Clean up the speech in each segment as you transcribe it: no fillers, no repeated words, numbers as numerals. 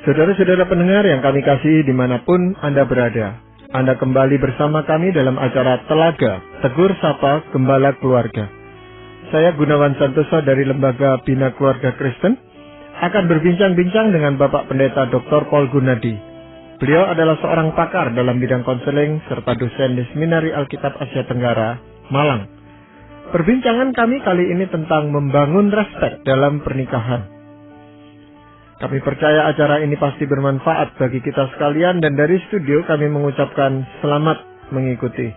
Saudara-saudara pendengar yang kami kasihi dimanapun Anda berada, Anda kembali bersama kami dalam acara Telaga, Tegur Sapa Gembala Keluarga. Saya Gunawan Santosa dari Lembaga Bina Keluarga Kristen, akan berbincang-bincang dengan Bapak Pendeta Dr. Paul Gunadi. Beliau adalah seorang pakar dalam bidang konseling serta dosen di Seminari Alkitab Asia Tenggara, Malang. Perbincangan kami kali ini tentang membangun respek dalam pernikahan. Kami percaya acara ini pasti bermanfaat bagi kita sekalian dan dari studio kami mengucapkan selamat mengikuti.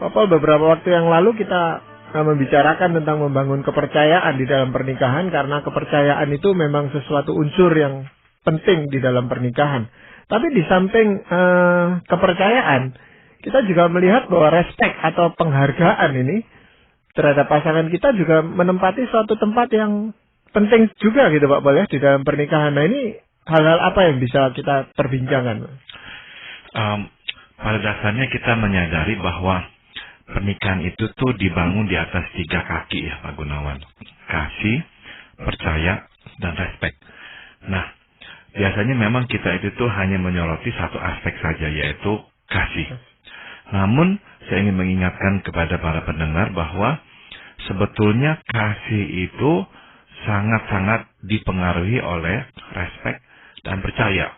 Pak Paul, beberapa waktu yang lalu kita membicarakan tentang membangun kepercayaan di dalam pernikahan karena kepercayaan itu memang sesuatu unsur yang penting di dalam pernikahan. Tapi di samping kepercayaan, kita juga melihat bahwa respek atau penghargaan ini terhadap pasangan kita juga menempati suatu tempat yang penting juga gitu Pak Paul ya di dalam pernikahan. Nah ini hal-hal apa yang bisa kita perbincangkan? Pada dasarnya kita menyadari bahwa pernikahan itu tuh dibangun di atas 3 kaki ya Pak Gunawan. Kasih, percaya, dan respek. Nah, biasanya memang kita itu tuh hanya menyoroti satu aspek saja yaitu kasih. Namun saya ingin mengingatkan kepada para pendengar bahwa sebetulnya kasih itu sangat-sangat dipengaruhi oleh respek dan percaya.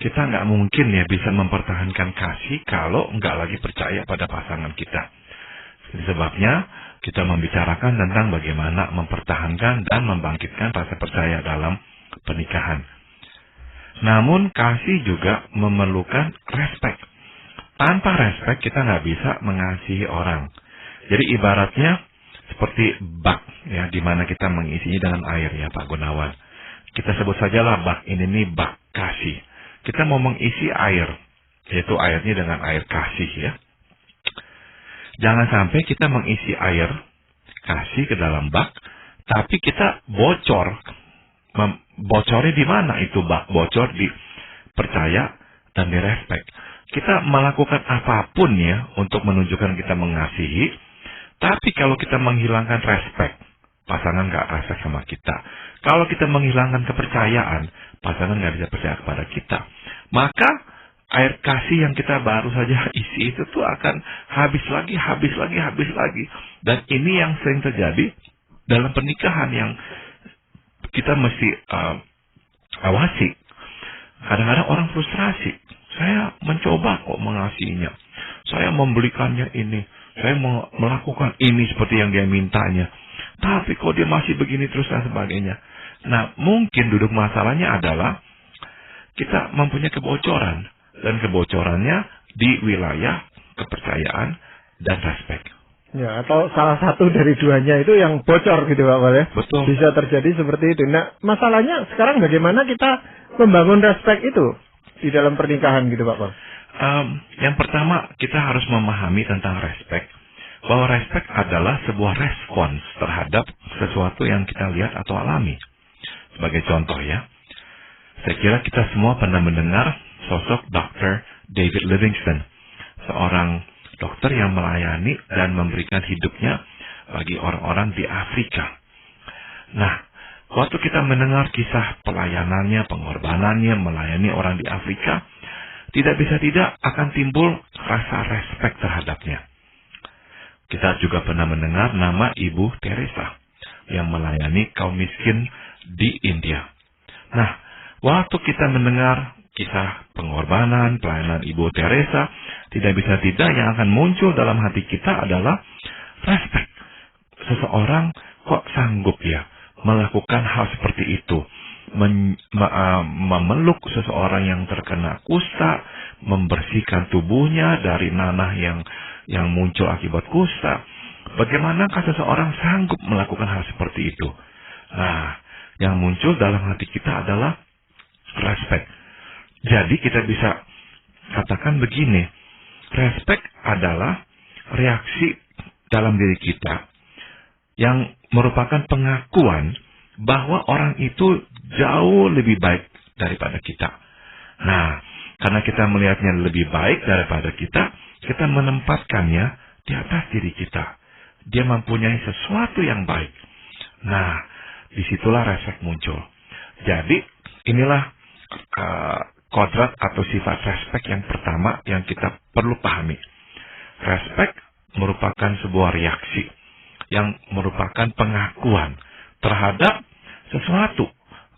Kita nggak mungkin ya bisa mempertahankan kasih kalau nggak lagi percaya pada pasangan kita. Sebabnya kita membicarakan tentang bagaimana mempertahankan dan membangkitkan rasa percaya dalam pernikahan. Namun kasih juga memerlukan respek. Tanpa respek kita nggak bisa mengasihi orang. Jadi ibaratnya seperti bak ya, di mana kita mengisinya dengan air ya Pak Gunawan. Kita sebut sajalah bak ini nih bak kasih. Kita mau mengisi air, yaitu airnya dengan air kasih ya. Jangan sampai kita mengisi air kasih ke dalam bak, tapi kita bocor. Bocornya di mana itu bak? Bocor di percaya dan di respek. Kita melakukan apapun ya untuk menunjukkan kita mengasihi. Tapi kalau kita menghilangkan respek, pasangan nggak respek sama kita. Kalau kita menghilangkan kepercayaan, pasangan nggak bisa percaya kepada kita. Maka air kasih yang kita baru saja isi itu tuh akan habis lagi. Dan ini yang sering terjadi dalam pernikahan yang kita mesti awasi. Kadang-kadang orang frustrasi. Saya mencoba kok mengasihinya. Saya membelikannya ini. Saya mau melakukan ini seperti yang dia mintanya. Tapi kok dia masih begini terus dan sebagainya. Nah, mungkin duduk masalahnya adalah kita mempunyai kebocoran. Dan kebocorannya di wilayah kepercayaan dan respek. Ya, atau salah satu dari duanya itu yang bocor gitu Pak Paul ya. Betul. Bisa terjadi seperti itu. Nah, masalahnya sekarang bagaimana kita membangun respek itu di dalam pernikahan gitu Pak Paul? Yang pertama, kita harus memahami tentang respek. Bahwa respek adalah sebuah respons terhadap sesuatu yang kita lihat atau alami. Sebagai contoh ya, saya kira kita semua pernah mendengar sosok Dr. David Livingstone. Seorang dokter yang melayani dan memberikan hidupnya bagi orang-orang di Afrika. Nah, waktu kita mendengar kisah pelayanannya, pengorbanannya, melayani orang di Afrika, tidak bisa tidak akan timbul rasa respek terhadapnya. Kita juga pernah mendengar nama Ibu Teresa yang melayani kaum miskin di India. Nah, waktu kita mendengar kisah pengorbanan, pelayanan Ibu Teresa, tidak bisa tidak yang akan muncul dalam hati kita adalah respek. Seseorang kok sanggup ya melakukan hal seperti itu. Memeluk seseorang yang terkena kusta, membersihkan tubuhnya dari nanah yang muncul akibat kusta. Bagaimanakah seseorang sanggup melakukan hal seperti itu? Nah, yang muncul dalam hati kita adalah respek. Jadi kita bisa katakan begini, respek adalah reaksi dalam diri kita yang merupakan pengakuan bahwa orang itu jauh lebih baik daripada kita. Nah, karena kita melihatnya lebih baik daripada kita, kita menempatkannya di atas diri kita. Dia mempunyai sesuatu yang baik. Nah, disitulah respek muncul. Jadi, inilah kodrat atau sifat respek yang pertama yang kita perlu pahami. Respek merupakan sebuah reaksi yang merupakan pengakuan terhadap sesuatu,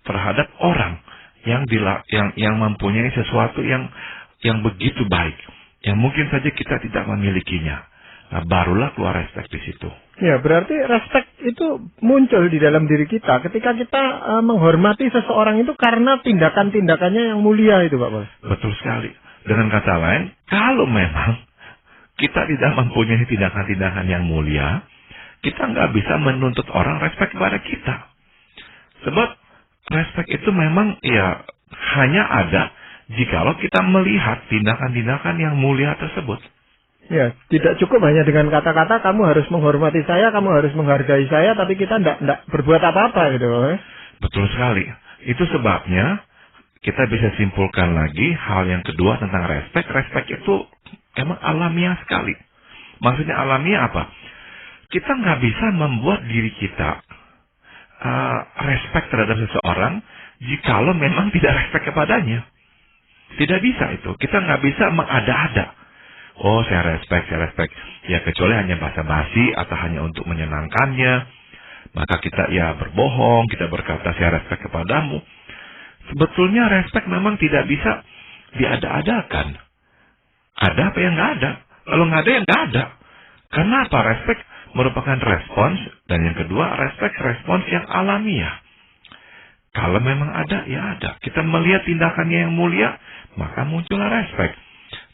terhadap orang yang mempunyai sesuatu yang begitu baik, yang mungkin saja kita tidak memilikinya. Nah, barulah keluar respek di situ. Ya, berarti respek itu muncul di dalam diri kita ketika kita menghormati seseorang itu karena tindakan-tindakannya yang mulia itu, Pak Bos. Betul sekali. Dengan kata lain, kalau memang kita tidak mempunyai tindakan-tindakan yang mulia, kita nggak bisa menuntut orang respek kepada kita. Sebab respek itu memang ya hanya ada jikalau kita melihat tindakan-tindakan yang mulia tersebut. Ya, tidak cukup hanya dengan kata-kata kamu harus menghormati saya, kamu harus menghargai saya, tapi kita tidak berbuat apa-apa gitu. Betul sekali. Itu sebabnya kita bisa simpulkan lagi hal yang kedua tentang respek. Respek itu emang alamiah sekali. Maksudnya alamiah apa? Kita nggak bisa membuat diri kita respek terhadap seseorang jikalau memang tidak respek kepadanya. Tidak bisa itu. Kita nggak bisa mengada-ada. Oh, saya respek. Ya, kecuali hanya basa-basi atau hanya untuk menyenangkannya. Maka kita ya berbohong, kita berkata saya respek kepadamu. Sebetulnya respek memang tidak bisa diada-adakan. Ada apa yang nggak ada? Kalau nggak ada yang nggak ada. Karena apa? Respek merupakan respons, dan yang kedua respons yang alamiah. Kalau memang ada, ya ada. Kita melihat tindakannya yang mulia, maka muncullah respek.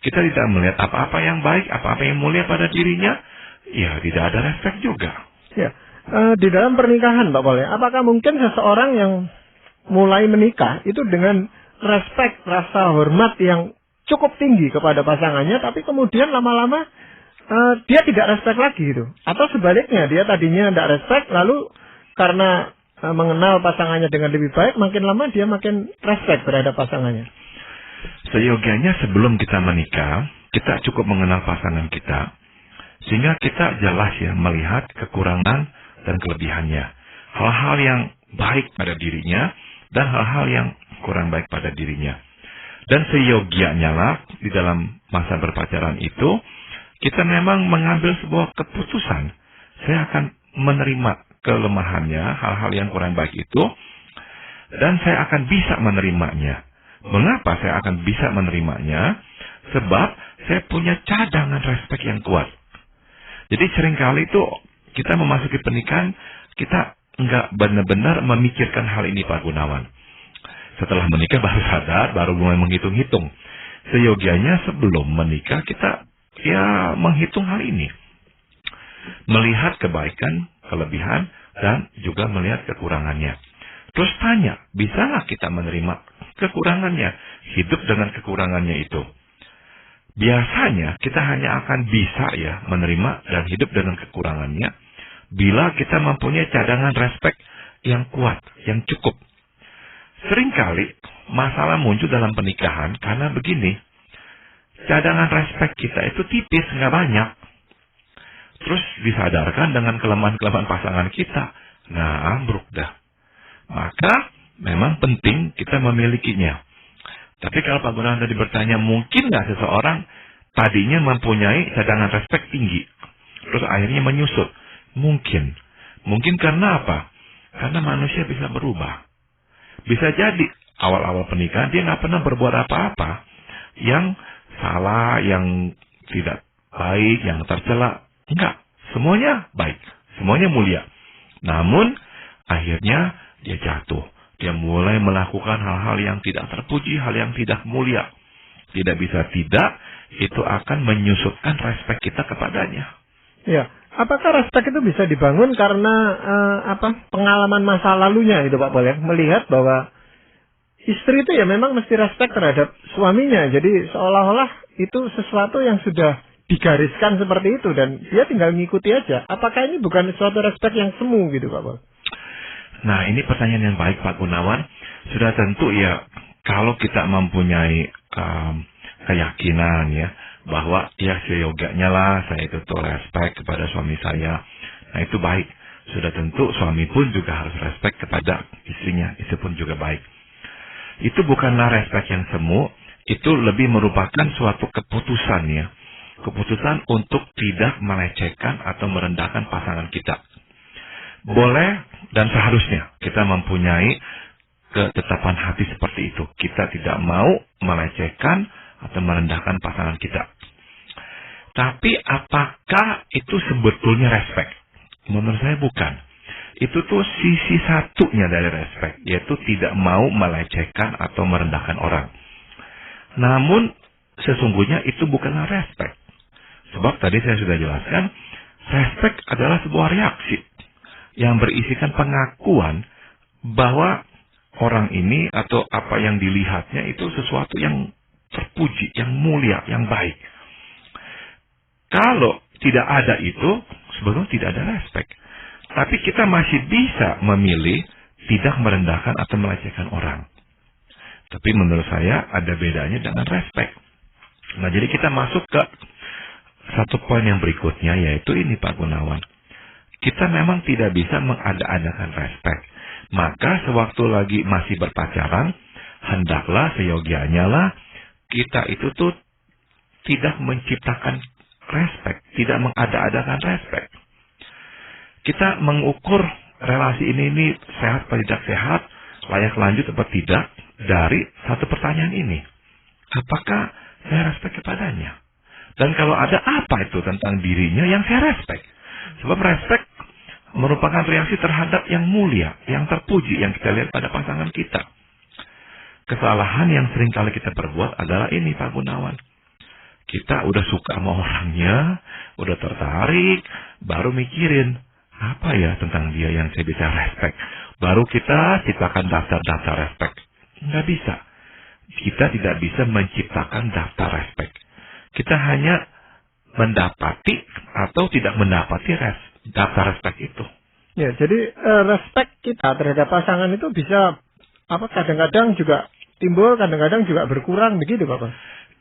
Kita tidak melihat apa-apa yang baik, apa-apa yang mulia pada dirinya, ya tidak ada respek juga. Ya, di dalam pernikahan, Pak Pol, apakah mungkin seseorang yang mulai menikah itu dengan respek, rasa hormat yang cukup tinggi kepada pasangannya, tapi kemudian lama-lama dia tidak respek lagi gitu? Atau sebaliknya, dia tadinya tidak respek, lalu karena mengenal pasangannya dengan lebih baik, makin lama dia makin respek terhadap pasangannya. Seyogianya sebelum kita menikah, kita cukup mengenal pasangan kita, sehingga kita jelas ya melihat kekurangan dan kelebihannya. Hal-hal yang baik pada dirinya, dan hal-hal yang kurang baik pada dirinya. Dan seyogianya lah, di dalam masa berpacaran itu, kita memang mengambil sebuah keputusan. Saya akan menerima kelemahannya, hal-hal yang kurang baik itu, dan saya akan bisa menerimanya. Mengapa saya akan bisa menerimanya? Sebab saya punya cadangan respek yang kuat. Jadi seringkali itu kita memasuki pernikahan, kita nggak benar-benar memikirkan hal ini, Pak Gunawan. Setelah menikah baru sadar, baru mulai menghitung-hitung. Seyogianya sebelum menikah kita ya menghitung hal ini. Melihat kebaikan, kelebihan, dan juga melihat kekurangannya. Terus tanya, bisa nggak kita menerima kekurangannya, hidup dengan kekurangannya itu? Biasanya kita hanya akan bisa ya menerima dan hidup dengan kekurangannya bila kita mempunyai cadangan respek yang kuat, yang cukup. Seringkali masalah muncul dalam pernikahan karena begini, cadangan respek kita itu tipis, nggak banyak. Terus disadarkan dengan kelemahan-kelemahan pasangan kita, nah ambruk dah. Maka memang penting kita memilikinya. Tapi kalau Pak Gunawan tadi bertanya, mungkin nggak seseorang tadinya mempunyai cadangan respek tinggi, terus akhirnya menyusut? Mungkin. Mungkin karena apa? Karena manusia bisa berubah. Bisa jadi awal-awal pernikahan dia nggak pernah berbuat apa-apa yang salah, yang tidak baik, yang tercela. Enggak. Semuanya baik. Semuanya mulia. Namun akhirnya dia jatuh. Dia mulai melakukan hal-hal yang tidak terpuji, hal yang tidak mulia. Tidak bisa tidak, itu akan menyusutkan respek kita kepadanya. Ya, apakah respek itu bisa dibangun karena pengalaman masa lalunya itu, Pak Pol, ya? Melihat bahwa istri itu ya memang mesti respek terhadap suaminya. Jadi seolah-olah itu sesuatu yang sudah digariskan seperti itu dan dia tinggal ngikuti aja. Apakah ini bukan suatu respek yang semu gitu, Pak Pol? Nah, ini pertanyaan yang baik, Pak Gunawan. Sudah tentu ya, kalau kita mempunyai keyakinan ya, bahwa ya seyoganya lah saya itu tuh respek kepada suami saya. Nah, itu baik. Sudah tentu suami pun juga harus respek kepada istrinya. Itu pun juga baik. Itu bukanlah respek yang semu, itu lebih merupakan suatu keputusan ya. Keputusan untuk tidak melecehkan atau merendahkan pasangan kita. Boleh dan seharusnya kita mempunyai ketetapan hati seperti itu. Kita tidak mau melecehkan atau merendahkan pasangan kita. Tapi apakah itu sebetulnya respek? Menurut saya bukan. Itu tuh sisi satunya dari respek, yaitu tidak mau melecehkan atau merendahkan orang. Namun sesungguhnya itu bukanlah respek. Sebab tadi saya sudah jelaskan, respek adalah sebuah reaksi yang berisikan pengakuan bahwa orang ini atau apa yang dilihatnya itu sesuatu yang terpuji, yang mulia, yang baik. Kalau tidak ada itu, sebetulnya tidak ada respek. Tapi kita masih bisa memilih tidak merendahkan atau melecehkan orang. Tapi menurut saya ada bedanya dengan respek. Nah, jadi kita masuk ke satu poin yang berikutnya, yaitu ini Pak Gunawan. Kita memang tidak bisa mengada-adakan respek. Maka sewaktu lagi masih berpacaran, hendaklah seyogianya lah kita itu tuh tidak menciptakan respek, tidak mengada-adakan respek. Kita mengukur relasi ini sehat atau tidak sehat, layak lanjut atau tidak, dari satu pertanyaan ini. Apakah saya respek kepadanya? Dan kalau ada, apa itu tentang dirinya yang saya respek? Sebab respek merupakan reaksi terhadap yang mulia, yang terpuji, yang kita lihat pada pasangan kita. Kesalahan yang sering kali kita perbuat adalah ini Pak Gunawan. Kita udah suka sama orangnya, udah tertarik, baru mikirin, apa ya tentang dia yang saya bisa respek. Baru kita ciptakan daftar-daftar respek. Nggak bisa. Kita tidak bisa menciptakan daftar respek. Kita hanya mendapati atau tidak mendapati daftar respek itu. Ya, jadi respek kita terhadap pasangan itu bisa kadang-kadang juga timbul, kadang-kadang juga berkurang, begitu Bapak?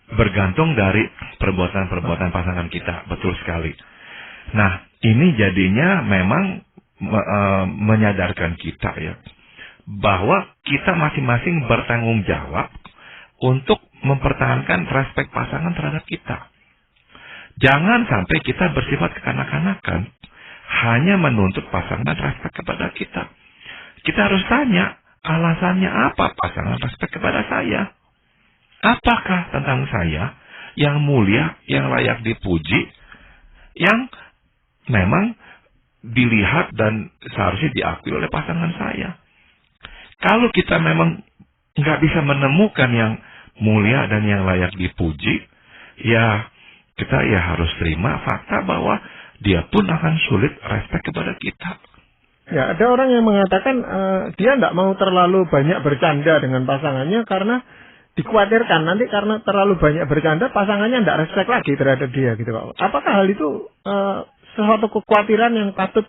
Bergantung dari perbuatan-perbuatan pasangan kita, betul sekali. Nah, ini jadinya memang menyadarkan kita ya, bahwa kita masing-masing bertanggung jawab untuk mempertahankan respek pasangan terhadap kita. Jangan sampai kita bersifat kekanak-kanakan, hanya menuntut pasangan respek kepada kita. Kita harus tanya, alasannya apa pasangan respek kepada saya? Apakah tentang saya yang mulia, yang layak dipuji, yang memang dilihat dan seharusnya diakui oleh pasangan saya? Kalau kita memang nggak bisa menemukan yang mulia dan yang layak dipuji, ya kita harus terima fakta bahwa dia pun akan sulit respek kepada kita. Ya, ada orang yang mengatakan dia nggak mau terlalu banyak bercanda dengan pasangannya karena dikhawatirkan nanti karena terlalu banyak bercanda pasangannya nggak respek lagi terhadap dia gitu Pak. Apakah hal itu sesuatu kekhawatiran yang patut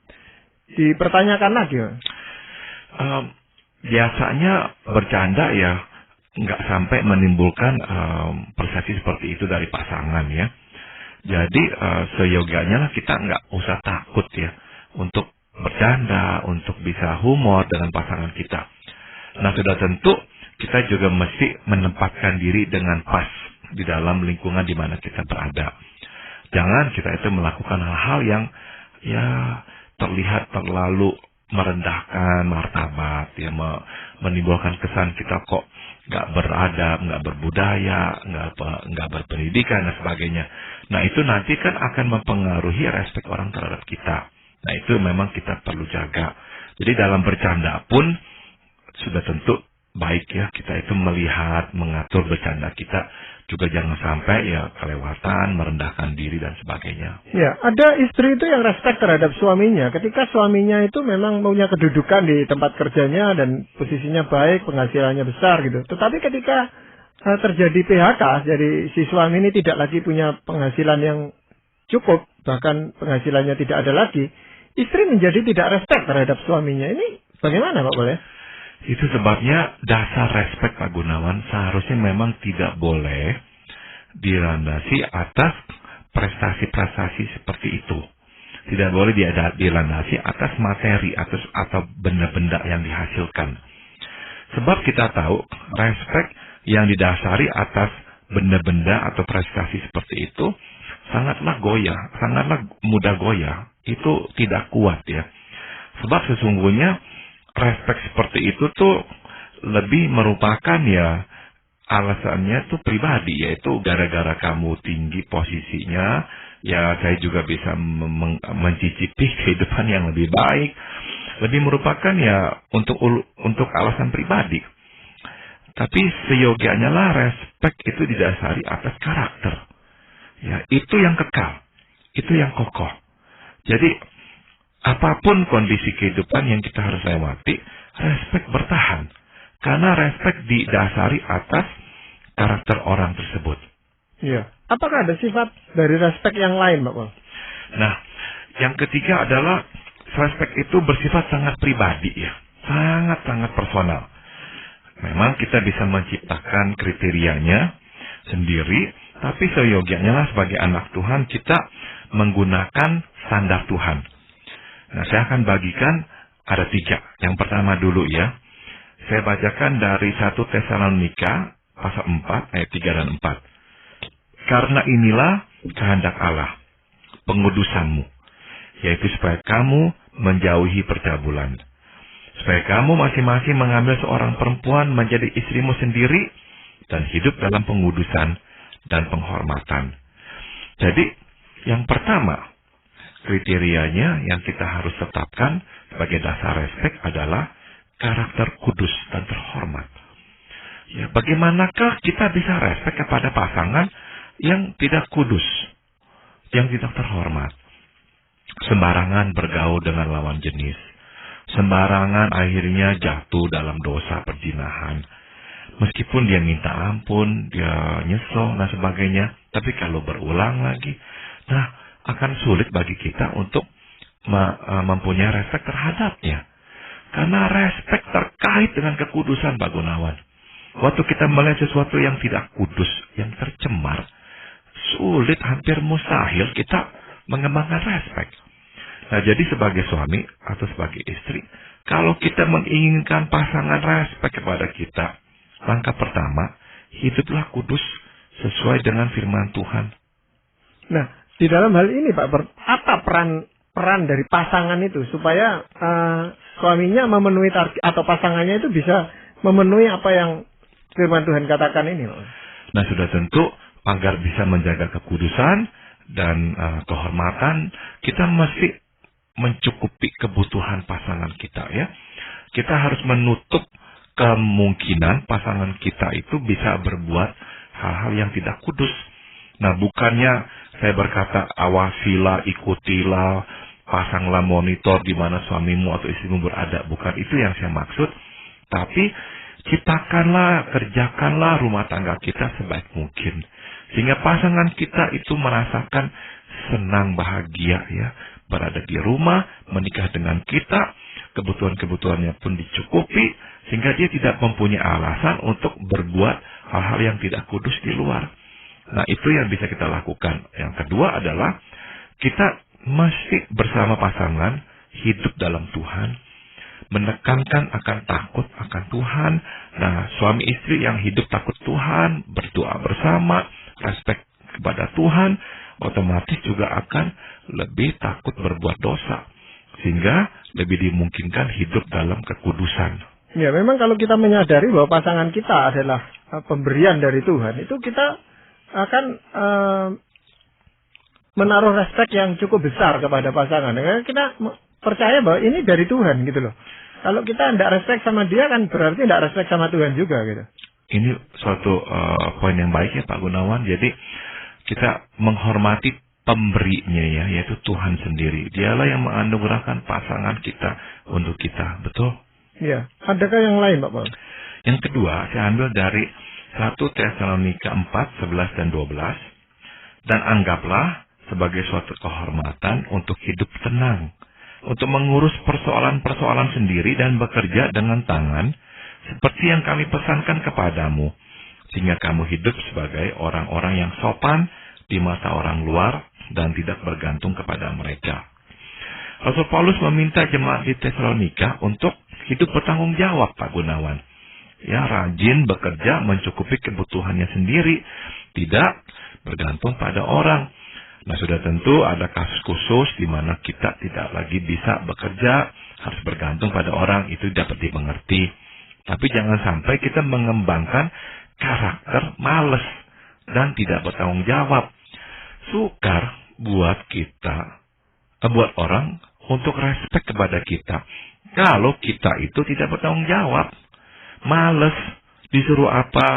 dipertanyakan lagi? Biasanya bercanda ya nggak sampai menimbulkan persepsi seperti itu dari pasangan ya. Jadi seyogianya lah kita nggak usah takut ya untuk bercanda, untuk bisa humor dengan pasangan kita. Nah, sudah tentu kita juga mesti menempatkan diri dengan pas di dalam lingkungan di mana kita berada. Jangan kita itu melakukan hal-hal yang ya terlihat terlalu merendahkan martabat, ya menimbulkan kesan kita kok nggak beradab, nggak berbudaya, nggak berpendidikan dan sebagainya. Nah, itu nanti kan akan mempengaruhi respek orang terhadap kita. Nah, itu memang kita perlu jaga. Jadi dalam bercanda pun sudah tentu baik ya kita itu melihat, mengatur bercanda kita, juga jangan sampai ya kelewatan, merendahkan diri dan sebagainya. Ya, ada istri itu yang respek terhadap suaminya. Ketika suaminya itu memang punya kedudukan di tempat kerjanya dan posisinya baik, penghasilannya besar gitu. Tetapi ketika terjadi PHK, jadi si suami ini tidak lagi punya penghasilan yang cukup, bahkan penghasilannya tidak ada lagi, istri menjadi tidak respek terhadap suaminya. Ini bagaimana Pak boleh? Itu sebabnya dasar respek Pak Gunawan seharusnya memang tidak boleh dilandasi atas prestasi-prestasi seperti itu. Tidak boleh dilandasi atas materi atau benda-benda yang dihasilkan. Sebab kita tahu respek yang didasari atas benda-benda atau prestasi seperti itu sangatlah mudah goyah. Itu tidak kuat ya. Sebab sesungguhnya respek seperti itu tuh lebih merupakan ya alasannya tuh pribadi, yaitu gara-gara kamu tinggi posisinya, ya saya juga bisa mencicipi kehidupan yang lebih baik. Lebih merupakan ya untuk alasan pribadi. Tapi seyogianya lah respek itu didasari atas karakter. Ya, itu yang kekal. Itu yang kokoh. Jadi, apapun kondisi kehidupan yang kita harus lewati, respek bertahan. Karena respek didasari atas karakter orang tersebut. Iya. Apakah ada sifat dari respek yang lain, Pak Paul? Nah, yang ketiga adalah respek itu bersifat sangat pribadi ya. Sangat-sangat personal. Memang kita bisa menciptakan kriterianya sendiri, tapi seyogianya lah sebagai anak Tuhan kita menggunakan standar Tuhan. Nah, saya akan bagikan ada 3. Yang pertama dulu ya. Saya bacakan dari 1 Tesalonika pasal 4 ayat 3 dan 4. Karena inilah kehendak Allah, pengudusanmu, yaitu supaya kamu menjauhi percabulan. Supaya kamu masing-masing mengambil seorang perempuan menjadi istrimu sendiri dan hidup dalam pengudusan dan penghormatan. Jadi, yang pertama, kriterianya yang kita harus tetapkan sebagai dasar respek adalah karakter kudus dan terhormat. Ya, bagaimanakah kita bisa respek kepada pasangan yang tidak kudus, yang tidak terhormat? Sembarangan bergaul dengan lawan jenis. Sembarangan akhirnya jatuh dalam dosa perzinahan. Meskipun dia minta ampun, dia nyesel dan sebagainya. Tapi kalau berulang lagi, akan sulit bagi kita untuk mempunyai respek terhadapnya. Karena respek terkait dengan kekudusan, Pak Gunawan. Waktu kita melihat sesuatu yang tidak kudus, yang tercemar, sulit, hampir mustahil kita mengembangkan respek. Nah, jadi sebagai suami atau sebagai istri, kalau kita menginginkan pasangan respek kepada kita, langkah pertama, hiduplah kudus sesuai dengan firman Tuhan. Nah, di dalam hal ini Pak, apa peran dari pasangan itu supaya suaminya memenuhi target atau pasangannya itu bisa memenuhi apa yang firman Tuhan katakan ini, Pak? Nah, sudah tentu agar bisa menjaga kekudusan dan kehormatan, kita mesti mencukupi kebutuhan pasangan kita ya. Kita harus menutup kemungkinan pasangan kita itu bisa berbuat hal-hal yang tidak kudus. Nah, bukannya saya berkata awasilah, ikutilah, pasanglah monitor di mana suamimu atau istrimu berada. Bukan itu yang saya maksud. Tapi ciptakanlah, kerjakanlah rumah tangga kita sebaik mungkin. Sehingga pasangan kita itu merasakan senang, bahagia ya. Berada di rumah, menikah dengan kita, kebutuhan-kebutuhannya pun dicukupi, sehingga dia tidak mempunyai alasan untuk berbuat hal-hal yang tidak kudus di luar. Nah, itu yang bisa kita lakukan. Yang kedua adalah, kita mesti bersama pasangan, hidup dalam Tuhan, menekankan akan takut akan Tuhan. Nah, suami istri yang hidup takut Tuhan, berdoa bersama, respek kepada Tuhan, otomatis juga akan lebih takut berbuat dosa. Sehingga lebih dimungkinkan hidup dalam kekudusan. Ya, memang kalau kita menyadari bahwa pasangan kita adalah pemberian dari Tuhan, itu kita akan menaruh respek yang cukup besar kepada pasangan. Karena kita percaya bahwa ini dari Tuhan gitu loh. Kalau kita tidak respek sama dia kan berarti tidak respek sama Tuhan juga gitu. Ini suatu poin yang baik ya Pak Gunawan. Jadi kita menghormati pemberinya ya, yaitu Tuhan sendiri. Dialah yang menganugerahkan pasangan kita untuk kita, betul? Iya. Adakah yang lain Pak Paul? Yang kedua, saya ambil dari 1 Tesalonika 4, 11 dan 12. Dan anggaplah sebagai suatu kehormatan untuk hidup tenang, untuk mengurus persoalan-persoalan sendiri dan bekerja dengan tangan, seperti yang kami pesankan kepadamu, sehingga kamu hidup sebagai orang-orang yang sopan di mata orang luar dan tidak bergantung kepada mereka. Rasul Paulus meminta jemaat di Tesalonika untuk hidup bertanggung jawab, Pak Gunawan. ya rajin bekerja mencukupi kebutuhannya sendiri, tidak bergantung pada orang. Nah, sudah tentu ada kasus khusus di mana kita tidak lagi bisa bekerja, harus bergantung pada orang, itu dapat dimengerti. Tapi jangan sampai kita mengembangkan karakter malas dan tidak bertanggung jawab. Sukar buat buat orang untuk respect kepada kita. Kalau kita itu tidak bertanggung jawab, males, disuruh apa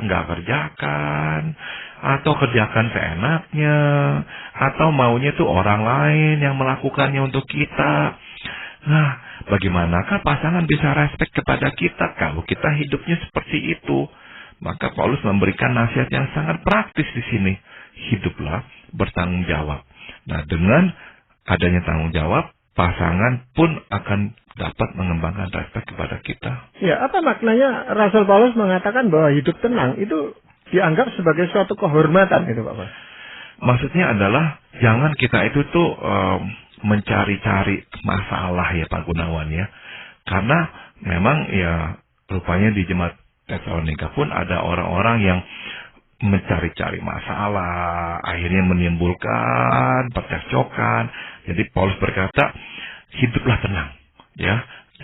nggak kerjakan, atau kerjakan seenaknya, atau maunya itu orang lain yang melakukannya untuk kita. Nah, bagaimanakah pasangan bisa respect kepada kita kalau kita hidupnya seperti itu? Maka Paulus memberikan nasihat yang sangat praktis di sini. Hiduplah bertanggung jawab. Nah, dengan adanya tanggung jawab, pasangan pun akan dapat mengembangkan respect kepada kita. Ya, apa maknanya Rasul Paulus mengatakan bahwa hidup tenang itu dianggap sebagai suatu kehormatan itu, Pak? Maksudnya adalah jangan kita itu tuh mencari-cari masalah ya Pak Gunawan ya. Karena memang ya rupanya di jemaat Tesalonika pun ada orang-orang yang mencari-cari masalah, akhirnya menimbulkan percekcokan. Jadi Paulus berkata, hiduplah tenang, ya,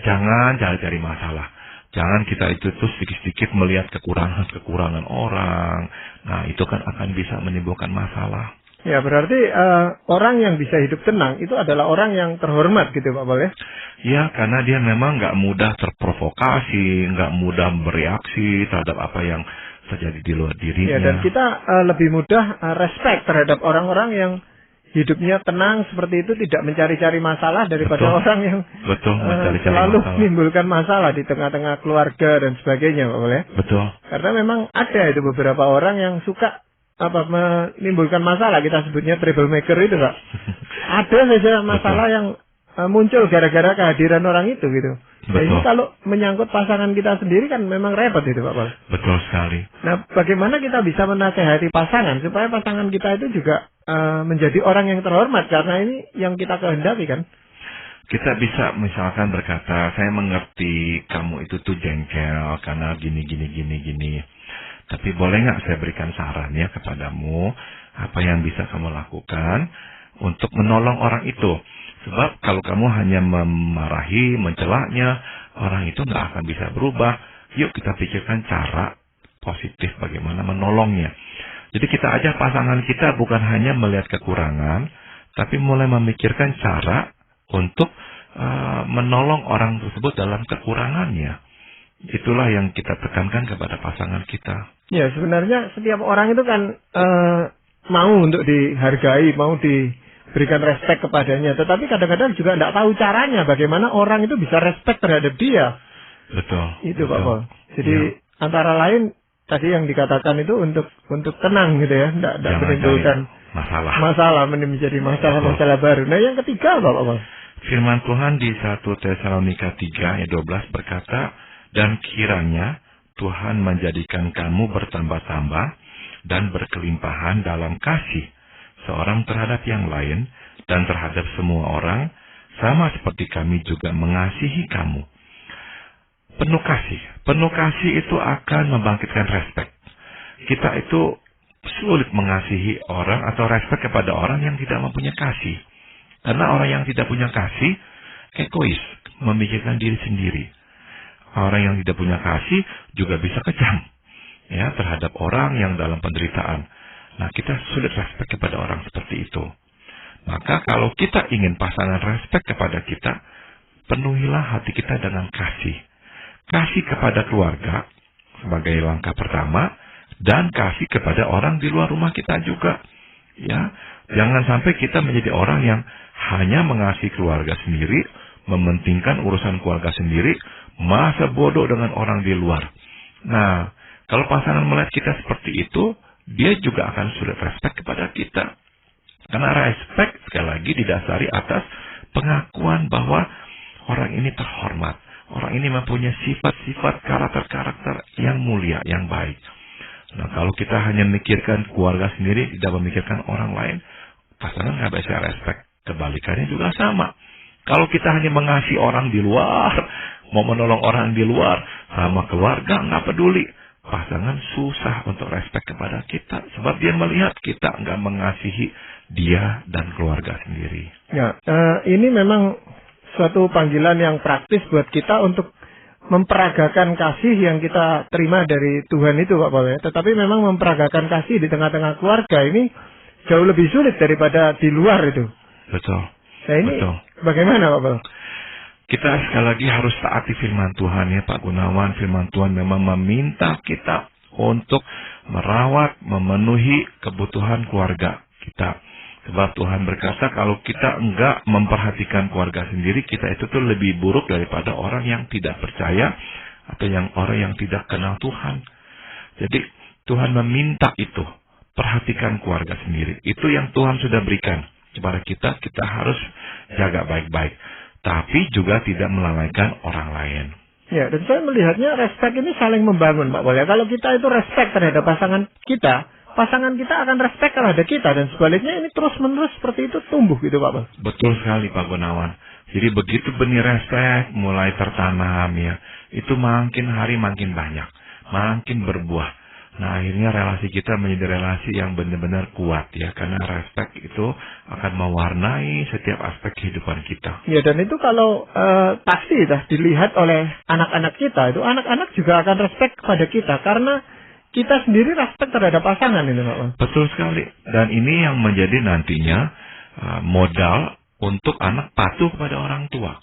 jangan cari-cari masalah. Jangan kita itu tuh sedikit-sedikit melihat kekurangan orang. Nah, itu kan akan bisa menimbulkan masalah. Ya, berarti orang yang bisa hidup tenang itu adalah orang yang terhormat gitu Pak Paul ya? Ya, karena dia memang nggak mudah terprovokasi, nggak mudah bereaksi terhadap apa yang terjadi di luar dirinya. Ya, dan kita lebih mudah respect terhadap orang-orang yang hidupnya tenang seperti itu, tidak mencari-cari masalah daripada orang yang selalu menimbulkan masalah di tengah-tengah keluarga dan sebagainya, Pak Paul ya? Betul. Karena memang ada itu beberapa orang yang suka menimbulkan masalah, kita sebutnya troublemaker itu, Pak. Ada saja masalah yang muncul gara-gara kehadiran orang itu gitu. Nah, ini kalau menyangkut pasangan kita sendiri kan memang repot itu, Pak Paul. Betul sekali. Nah, bagaimana kita bisa menasehati pasangan supaya pasangan kita itu juga menjadi orang yang terhormat, karena ini yang kita kehendaki kan? Kita bisa misalkan berkata, saya mengerti kamu itu tuh jengkel karena gini. Tapi boleh nggak saya berikan saran ya kepadamu, apa yang bisa kamu lakukan untuk menolong orang itu? Sebab kalau kamu hanya memarahi, mencelaknya, orang itu nggak akan bisa berubah. Yuk kita pikirkan cara positif bagaimana menolongnya. Jadi kita ajak pasangan kita bukan hanya melihat kekurangan, tapi mulai memikirkan cara untuk menolong orang tersebut dalam kekurangannya. Itulah yang kita tekankan kepada pasangan kita. Ya, sebenarnya setiap orang itu kan mau untuk dihargai, mau diberikan respect kepadanya. Tetapi kadang-kadang juga tidak tahu caranya bagaimana orang itu bisa respect terhadap dia. Betul. Itu Pak Paul. Jadi antara lain tadi yang dikatakan itu untuk tenang gitu ya, tidak menimbulkan masalah menjadi masalah baru. Nah, yang ketiga Pak Paul. Firman Tuhan di 1 Tesalonika 3 ayat 12 berkata, dan kiranya Tuhan menjadikan kamu bertambah-tambah dan berkelimpahan dalam kasih seorang terhadap yang lain dan terhadap semua orang, sama seperti kami juga mengasihi kamu. Penuh kasih itu akan membangkitkan respect. Kita itu sulit mengasihi orang atau respect kepada orang yang tidak mempunyai kasih. Karena orang yang tidak punya kasih, egois, memikirkan diri sendiri. Orang yang tidak punya kasih juga bisa kejam ya terhadap orang yang dalam penderitaan. Nah, kita sulit respect kepada orang seperti itu. Maka kalau kita ingin pasangan respect kepada kita, penuhilah hati kita dengan kasih. Kasih kepada keluarga sebagai langkah pertama, dan kasih kepada orang di luar rumah kita juga. Ya, jangan sampai kita menjadi orang yang hanya mengasihi keluarga sendiri, mementingkan urusan keluarga sendiri, masa bodoh dengan orang di luar. Nah, kalau pasangan melihat kita seperti itu, dia juga akan sulit respect kepada kita. Karena respect sekali lagi didasari atas pengakuan bahwa orang ini terhormat. Orang ini mempunyai sifat-sifat karakter-karakter yang mulia, yang baik. Nah, kalau kita hanya memikirkan keluarga sendiri, tidak memikirkan orang lain, pasangan nggak bisa respect. Kebalikannya juga sama. Kalau kita hanya mengasihi orang di luar, mau menolong orang di luar, sama keluarga nggak peduli. Pasangan susah untuk respect kepada kita, sebab dia melihat kita nggak mengasihi dia dan keluarga sendiri. Ya, ini memang suatu panggilan yang praktis buat kita untuk memperagakan kasih yang kita terima dari Tuhan itu, Pak Paul. Tetapi memang memperagakan kasih di tengah-tengah keluarga ini jauh lebih sulit daripada di luar itu. Betul. Nah ini Betul. bagaimana, Pak Paul? Kita sekali lagi harus taati firman Tuhan ya Pak Gunawan. Firman Tuhan memang meminta kita untuk merawat, memenuhi kebutuhan keluarga kita. Sebab Tuhan berkata kalau kita enggak memperhatikan keluarga sendiri, kita itu tuh lebih buruk daripada orang yang tidak percaya atau orang yang tidak kenal Tuhan. Jadi Tuhan meminta itu, perhatikan keluarga sendiri. Itu yang Tuhan sudah berikan kepada kita, kita harus jaga baik-baik. Tapi juga tidak melalaikan orang lain. Ya, dan saya melihatnya respect ini saling membangun, Pak Paul. Kalau kita itu respect terhadap pasangan kita akan respect terhadap kita. Dan sebaliknya ini terus-menerus seperti itu tumbuh gitu, Pak Paul. Betul sekali, Pak Gunawan. Jadi begitu benih respect mulai tertanam ya, itu makin hari makin banyak, makin berbuah. Nah, akhirnya relasi kita menjadi relasi yang benar-benar kuat ya, karena respect itu akan mewarnai setiap aspek kehidupan kita. Ya, dan itu kalau pasti dilihat oleh anak-anak kita, itu anak-anak juga akan respect kepada kita karena kita sendiri respect terhadap pasangan ini, Pak. Betul sekali. Dan ini yang menjadi nantinya modal untuk anak patuh kepada orang tua.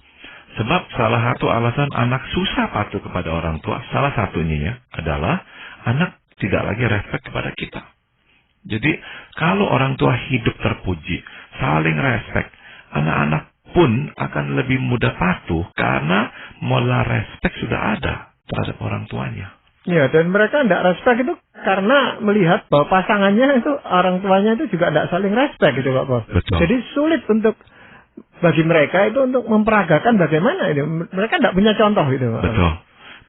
Sebab salah satu alasan anak susah patuh kepada orang tua, salah satunya ya adalah anak tidak lagi respect kepada kita. Jadi, kalau orang tua hidup terpuji, saling respect, anak-anak pun akan lebih mudah patuh karena moral respect sudah ada terhadap orang tuanya. Ya, dan mereka tidak respect itu karena melihat bahwa pasangannya itu, orang tuanya itu juga tidak saling respect gitu, Pak Bos. Betul. Jadi sulit bagi mereka itu untuk memperagakan bagaimana ini. Mereka tidak punya contoh gitu, Pak. Betul,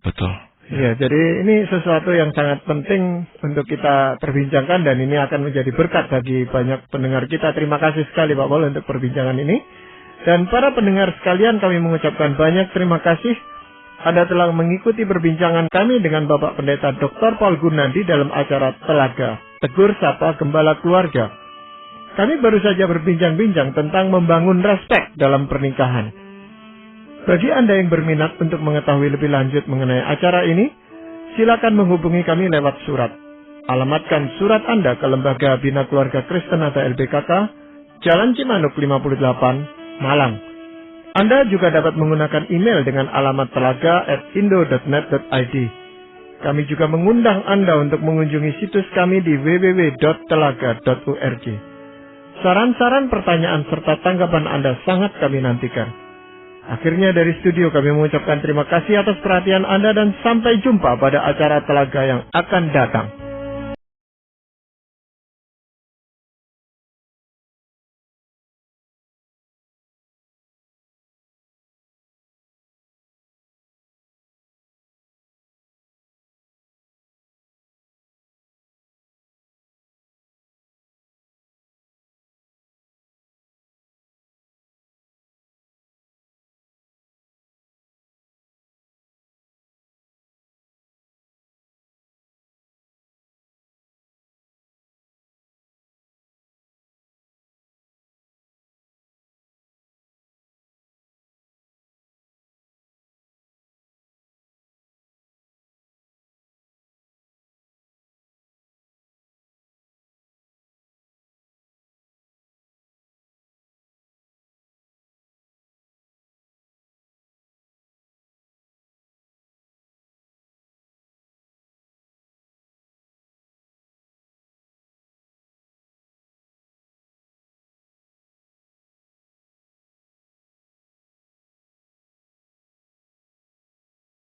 betul. Ya, jadi ini sesuatu yang sangat penting untuk kita perbincangkan dan ini akan menjadi berkat bagi banyak pendengar kita. Terima kasih sekali Pak Paul untuk perbincangan ini. Dan para pendengar sekalian, kami mengucapkan banyak terima kasih. Anda telah mengikuti perbincangan kami dengan Bapak Pendeta Dr. Paul Gurnandi dalam acara Telaga, Tegur Sapa Gembala Keluarga. Kami baru saja berbincang-bincang tentang membangun respek dalam pernikahan. Bagi Anda yang berminat untuk mengetahui lebih lanjut mengenai acara ini, silakan menghubungi kami lewat surat. Alamatkan surat Anda ke Lembaga Bina Keluarga Kristen atau LBKK, Jalan Cimanuk 58, Malang. Anda juga dapat menggunakan email dengan alamat telaga@indo.net.id. Kami juga mengundang Anda untuk mengunjungi situs kami di www.telaga.org. Saran-saran, pertanyaan, serta tanggapan Anda sangat kami nantikan. Akhirnya dari studio kami mengucapkan terima kasih atas perhatian Anda dan sampai jumpa pada acara Telaga yang akan datang.